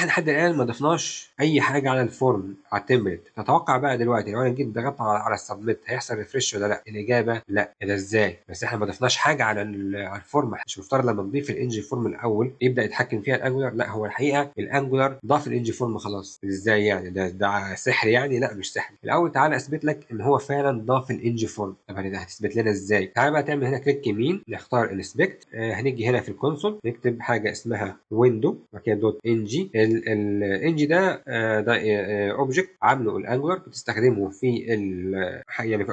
احنا لحد الان ما ضفناش اي حاجه على الفورم على التمبلت. تتوقع بقى دلوقتي لو انا جيت ضغطت على السبميت هيحصل ريفرش ولا لا؟ الاجابه لا. ده ازاي؟ بس احنا ما ضفناش حاجه على الفورم. مش مفترض لما نضيف الانجي فورم الاول يبدا يتحكم فيها الانجولار؟ لا، هو الحقيقه الانجولار ضاف الانجي فورم خلاص. ازاي يعني؟ ده سحر يعني؟ لا مش سحر. الاول تعالى اثبت لك ان هو فعلا ضاف الانجي فورم. طب هتثبت لنا ازاي؟ تعالى بقى تعمل هنا كليك يمين، نختار انسبكت، هنيجي هنا في الكونسول نكتب حاجه اسمها ويندو وبعد كده دوت ان جي. الانجي ده ده اوبجكت عامله الانجولار، بتستخدمه في يعني في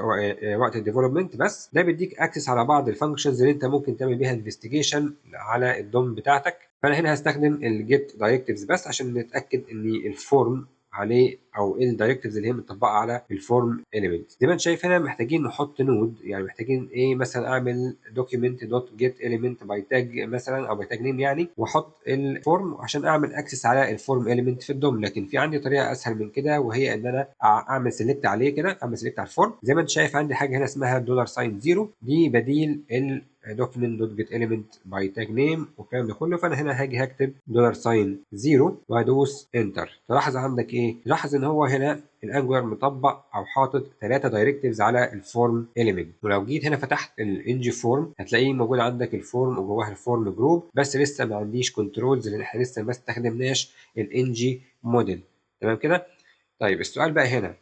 وقت الديفلوبمنت بس. ده بيديك اكسس على بعض الفانكشنز اللي انت ممكن تعمل بيها انفستيجيشن على الدوم بتاعتك. فانا هنا هستخدم الجيت دايركتيفز بس عشان نتاكد ان الفورم عليه او ايه الدايركتيفز اللي هي مطبقه على الفورم اليمنت. زي ما انت شايف هنا محتاجين نحط نود، يعني محتاجين ايه؟ مثلا اعمل دوكيمنت دوت جيت اليمنت باي تاج مثلا او باي تاج نيم يعني، واحط الفورم عشان اعمل اكسس على الفورم اليمنت في الدوم. لكن في عندي طريقه اسهل من كده، وهي ان انا اعمل سيلكت عليه كده، اعمل سيلكت على الفورم. زي ما انت شايف عندي حاجه هنا اسمها دولار ساين زيرو، دي بديل document دوت جيت element باي تاج نيم والكلام ده كله. فانا هنا هاجي هكتب دولار ساين زيرو وهدوس انتر. تلاحظ عندك ايه؟ تلاحظ ان هو هنا الانجولار مطبق او حاطط 3 دايركتيفز على الفورم اليمنت. ولو جيت هنا فتحت الانجي فورم هتلاقيه موجود عندك الفورم وجواها الفورم جروب، بس لسه ما عنديش كنترولز لان احنا لسه ما استخدمناش الانجي موديل. تمام كده؟ طيب السؤال بقى هنا،